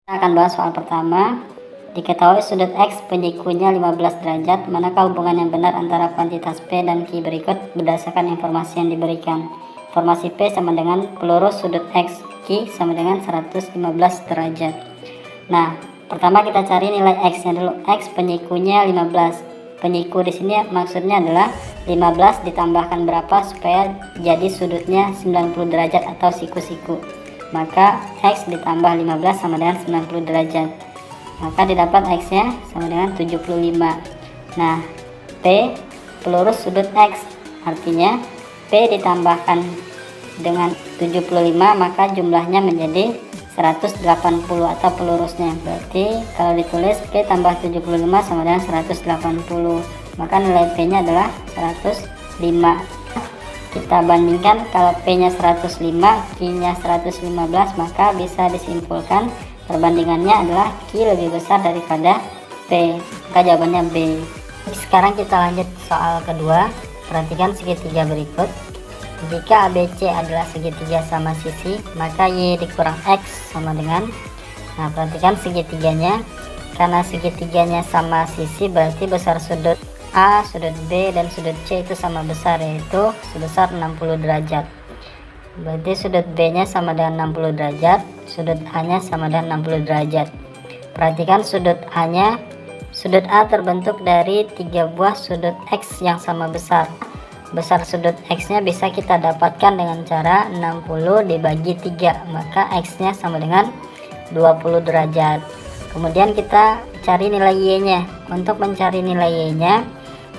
Kita akan bahas soal pertama. Diketahui sudut X penyikunya 15 derajat, manakah hubungan yang benar antara kuantitas P dan Q berikut berdasarkan informasi yang diberikan. Informasi P sama dengan pelurus sudut X, Q sama dengan 115 derajat. Nah, pertama kita cari nilai X-nya dulu. X penyikunya 15. Penyiku di sini maksudnya adalah 15 ditambahkan berapa supaya jadi sudutnya 90 derajat atau siku-siku. Maka X ditambah 15 sama dengan 90 derajat. Maka didapat X-nya sama dengan 75. Nah, P pelurus sudut X, artinya P ditambahkan dengan 75 maka jumlahnya menjadi 180 atau pelurusnya. Berarti kalau ditulis P tambah 75 sama dengan 180, maka nilai P nya adalah 105. Kita bandingkan, kalau P nya 105, Q nya 115, maka bisa disimpulkan perbandingannya adalah Q lebih besar daripada P. Maka jawabannya B. Sekarang kita lanjut soal kedua. Perhatikan segitiga berikut. Jika ABC adalah segitiga sama sisi, maka Y dikurang X sama dengan, nah perhatikan segitiganya. Karena segitiganya sama sisi, berarti besar sudut A, sudut B, dan sudut C itu sama besar, yaitu sebesar 60 derajat. Berarti sudut B nya sama dengan 60 derajat, sudut A nya sama dengan 60 derajat. Perhatikan sudut A nya, sudut A terbentuk dari 3 buah sudut X yang sama besar. Besar sudut X nya bisa kita dapatkan dengan cara 60 dibagi 3, maka X nya sama dengan 20 derajat. Kemudian kita cari nilai Y nya. Untuk mencari nilai Y nya,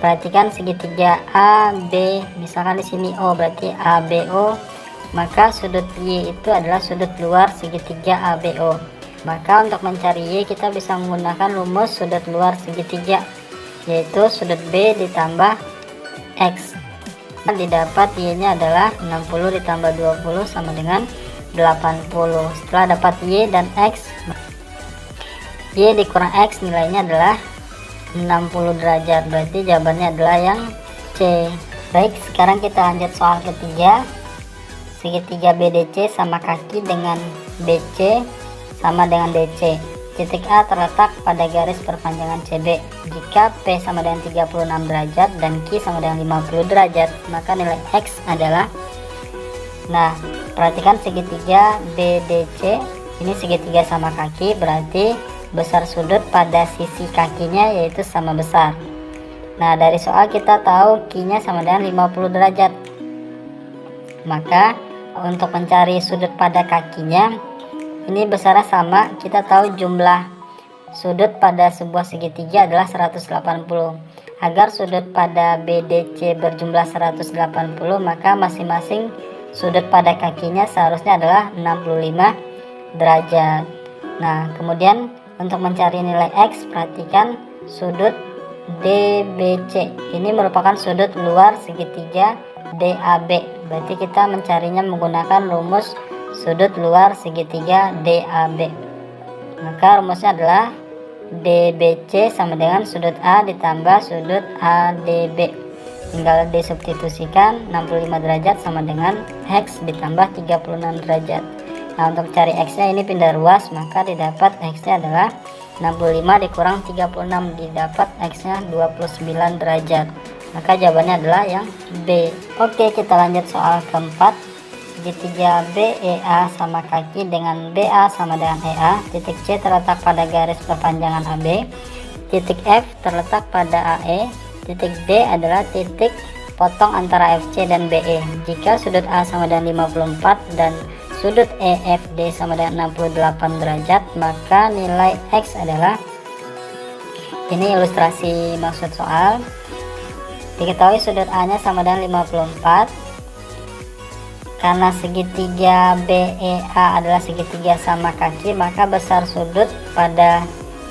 perhatikan segitiga AB, misalkan di sini O, berarti ABO, maka sudut Y itu adalah sudut luar segitiga ABO. Maka untuk mencari Y kita bisa menggunakan rumus sudut luar segitiga, yaitu sudut B ditambah X. Didapat Y nya adalah 60 ditambah 20 sama dengan 80. Setelah dapat Y dan X, Y dikurang X nilainya adalah 60 derajat. Berarti jawabannya adalah yang C. Baik, sekarang kita lanjut soal ketiga. Segitiga BDC sama kaki dengan BC sama dengan DC. Titik A terletak pada garis perpanjangan CB. Jika P sama dengan 36 derajat dan Q sama dengan 50 derajat, maka nilai X adalah, nah perhatikan segitiga BDC ini segitiga sama kaki, berarti besar sudut pada sisi kakinya yaitu sama besar. Nah dari soal kita tahu Q nya sama dengan 50 derajat, maka untuk mencari sudut pada kakinya ini besarnya sama. Kita tahu jumlah sudut pada sebuah segitiga adalah 180. Agar sudut pada BDC berjumlah 180, maka masing-masing sudut pada kakinya seharusnya adalah 65 derajat. Nah kemudian untuk mencari nilai X, perhatikan sudut DBC ini merupakan sudut luar segitiga DAB. Berarti kita mencarinya menggunakan rumus sudut luar segitiga DAB. Maka rumusnya adalah DBC sama dengan sudut A ditambah sudut ADB. Tinggal disubstitusikan, 65 derajat sama dengan X ditambah 36 derajat. Nah untuk cari X nya ini pindah ruas, maka didapat X nya adalah 65 dikurang 36, didapat X nya 29 derajat. Maka jawabannya adalah yang B. Oke, kita lanjut soal keempat. Segitiga BEA sama kaki dengan BA sama dengan EA. Titik C terletak pada garis perpanjangan AB. Titik F terletak pada AE. Titik D adalah titik potong antara FC dan BE. Jika sudut A sama dengan 54 dan sudut EFD sama dengan 68 derajat, maka nilai X adalah, ini ilustrasi maksud soal. Diketahui sudut A nya sama dengan 54. Karena segitiga BEA adalah segitiga sama kaki, maka besar sudut pada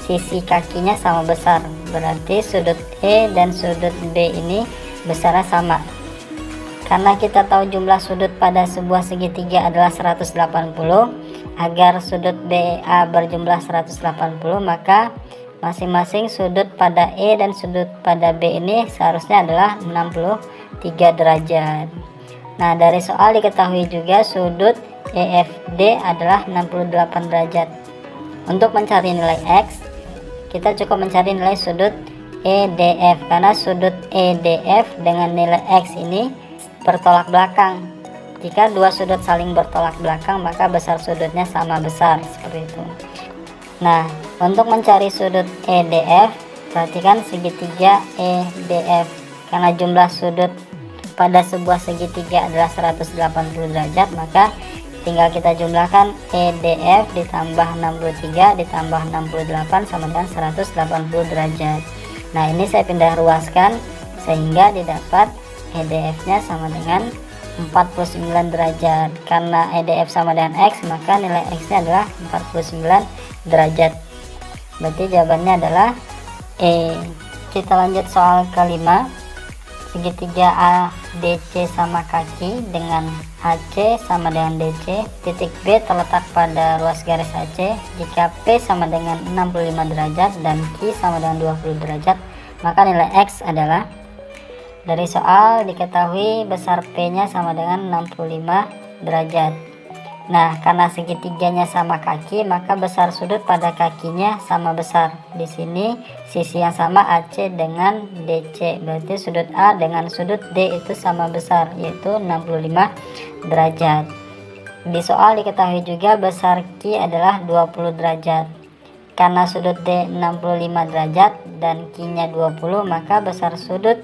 sisi kakinya sama besar. Berarti sudut E dan sudut B ini besarnya sama. Karena kita tahu jumlah sudut pada sebuah segitiga adalah 180, agar sudut BEA berjumlah 180, maka masing-masing sudut pada E dan sudut pada B ini seharusnya adalah 63 derajat. Nah dari soal diketahui juga sudut EFD adalah 68 derajat. Untuk mencari nilai X, kita cukup mencari nilai sudut EDF, karena sudut EDF dengan nilai X ini bertolak belakang. Jika dua sudut saling bertolak belakang, maka besar sudutnya sama besar, seperti itu. Nah, untuk mencari sudut EDF, perhatikan segitiga EDF. Karena jumlah sudut pada sebuah segitiga adalah 180 derajat, maka tinggal kita jumlahkan EDF ditambah 63 ditambah 68 sama dengan 180 derajat. Nah, ini saya pindah ruaskan sehingga didapat EDF nya sama dengan 49 derajat. Karena EDF sama dengan X, maka nilai X nya adalah 49 derajat. Berarti jawabannya adalah E. Kita lanjut soal kelima. Segitiga ADC sama kaki dengan AC sama dengan DC. Titik B terletak pada ruas garis AC. Jika P sama dengan 65 derajat dan Q sama dengan 20 derajat, maka nilai X adalah, dari soal diketahui besar P nya sama dengan 65 derajat. Nah, karena segitiganya sama kaki, maka besar sudut pada kakinya sama besar. Di sini sisi yang sama AC dengan DC, berarti sudut A dengan sudut D itu sama besar, yaitu 65 derajat. Di soal diketahui juga besar Q adalah 20 derajat. Karena sudut D 65 derajat dan Q nya 20, maka besar sudut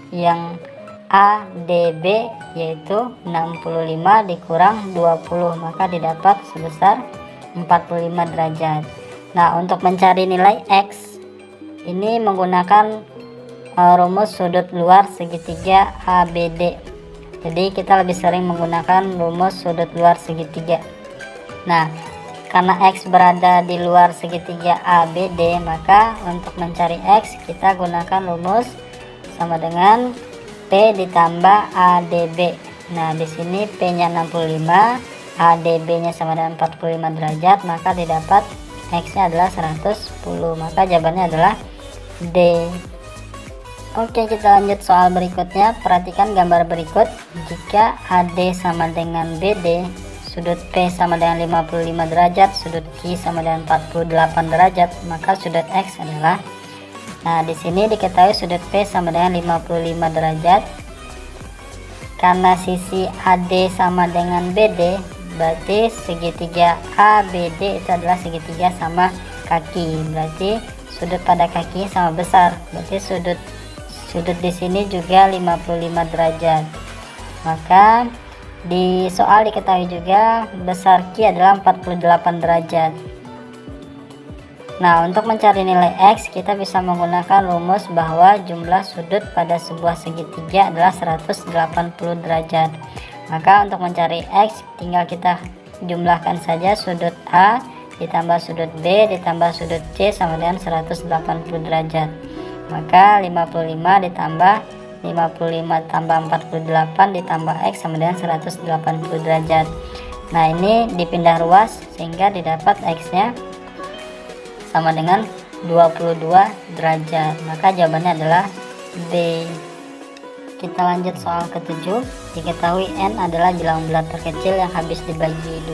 yang ADB yaitu 65 dikurang 20, maka didapat sebesar 45 derajat. Nah, untuk mencari nilai X ini menggunakan rumus sudut luar segitiga ABD. Jadi kita lebih sering menggunakan rumus sudut luar segitiga. Nah, karena X berada di luar segitiga ABD, maka untuk mencari X kita gunakan rumus sama dengan P ditambah ADB. Nah, di sini P nya 65, ADB nya sama dengan 45 derajat, maka didapat X nya adalah 110. Maka jawabannya adalah D. Oke, kita lanjut soal berikutnya. Perhatikan gambar berikut. Jika AD sama dengan BD, sudut P sama dengan 55 derajat, sudut Q sama dengan 48 derajat, maka sudut X adalah. Nah, di sini diketahui sudut P sama dengan 55 derajat. Karena sisi AD sama dengan BD, berarti segitiga ABD itu adalah segitiga sama kaki. Berarti sudut pada kaki sama besar. Berarti sudut di sini juga 55 derajat. Maka di soal diketahui juga besar Q adalah 48 derajat. Nah, untuk mencari nilai X, kita bisa menggunakan rumus bahwa jumlah sudut pada sebuah segitiga adalah 180 derajat. Maka untuk mencari X, tinggal kita jumlahkan saja sudut A ditambah sudut B ditambah sudut C sama dengan 180 derajat. Maka 55 ditambah 55 tambah 48 ditambah X sama dengan 180 derajat. Nah, ini dipindah ruas sehingga didapat X nya sama dengan 22 derajat. Maka jawabannya adalah D. Kita lanjut soal ke-7. Diketahui N adalah bilangan bulat terkecil yang habis dibagi 2,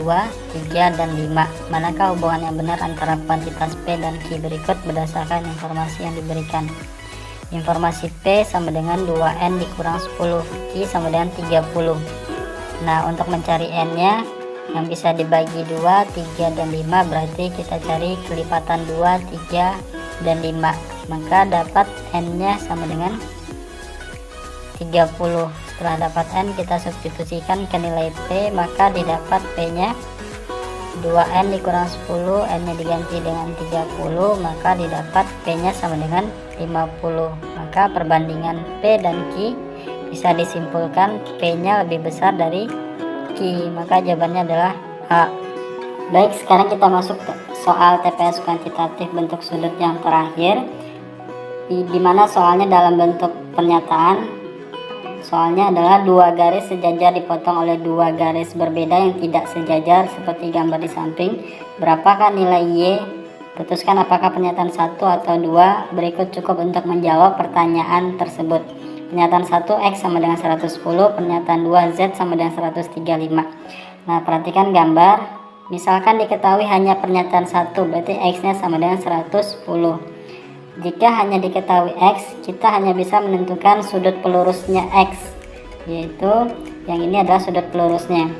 3, dan 5. Manakah hubungan yang benar antara kuantitas P dan Q berikut berdasarkan informasi yang diberikan? Informasi P sama dengan 2N dikurang 10, Q sama dengan 30. Nah, untuk mencari N nya yang bisa dibagi 2, 3, dan 5, berarti kita cari kelipatan 2, 3, dan 5. Maka dapat N nya sama dengan 30. Setelah dapat N, kita substitusikan ke nilai P, maka didapat P nya 2N dikurang 10, N nya diganti dengan 30, maka didapat P nya sama dengan 50. Maka perbandingan P dan Q bisa disimpulkan P nya lebih besar dari Q, maka jawabannya adalah A. Baik, sekarang kita masuk ke soal TPS kuantitatif bentuk sudut yang terakhir, di mana soalnya dalam bentuk pernyataan. Soalnya adalah dua garis sejajar dipotong oleh dua garis berbeda yang tidak sejajar seperti gambar di samping. Berapakah nilai Y? Putuskan apakah pernyataan 1 atau 2 berikut cukup untuk menjawab pertanyaan tersebut. Pernyataan 1 X sama dengan 110, pernyataan 2 Z sama dengan 135. Nah, perhatikan gambar. Misalkan diketahui hanya pernyataan 1, berarti X-nya sama dengan 110. Jika hanya diketahui X, kita hanya bisa menentukan sudut pelurusnya X, yaitu yang ini adalah sudut pelurusnya.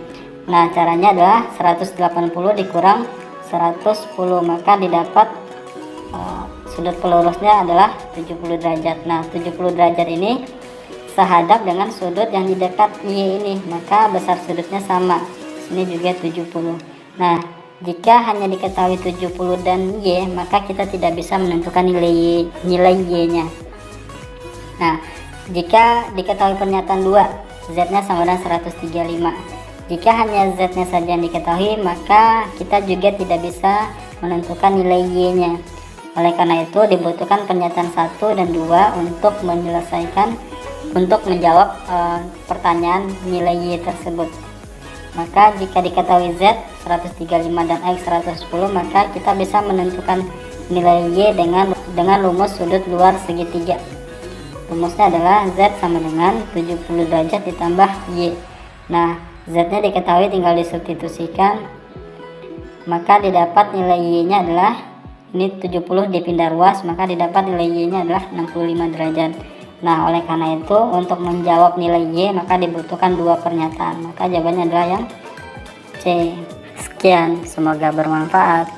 Nah, caranya adalah 180 dikurang 110, maka didapat sudut pelurusnya adalah 70 derajat. Nah, 70 derajat ini sehadap dengan sudut yang di dekat Y ini, maka besar sudutnya sama. Sini juga 70. Nah, jika hanya diketahui 70 dan Y, maka kita tidak bisa menentukan nilai Y-nya. Nah, jika diketahui pernyataan 2, Z-nya sama dengan 135. Jika hanya Z-nya saja yang diketahui, maka kita juga tidak bisa menentukan nilai Y-nya. Oleh karena itu dibutuhkan pernyataan 1 dan 2 untuk menjawab pertanyaan nilai Y tersebut. Maka jika diketahui Z 135 dan X 110, maka kita bisa menentukan nilai Y dengan rumus sudut luar segitiga. Rumusnya adalah Z sama dengan 70 derajat ditambah Y. Nah, Z-nya diketahui, tinggal disubstitusikan, maka didapat nilai Y-nya adalah ini 70 dipindah ruas, maka didapat nilai Y-nya adalah 65 derajat. Nah, oleh karena itu untuk menjawab nilai Y maka dibutuhkan 2 pernyataan. Maka jawabannya adalah yang C. Sekian, semoga bermanfaat.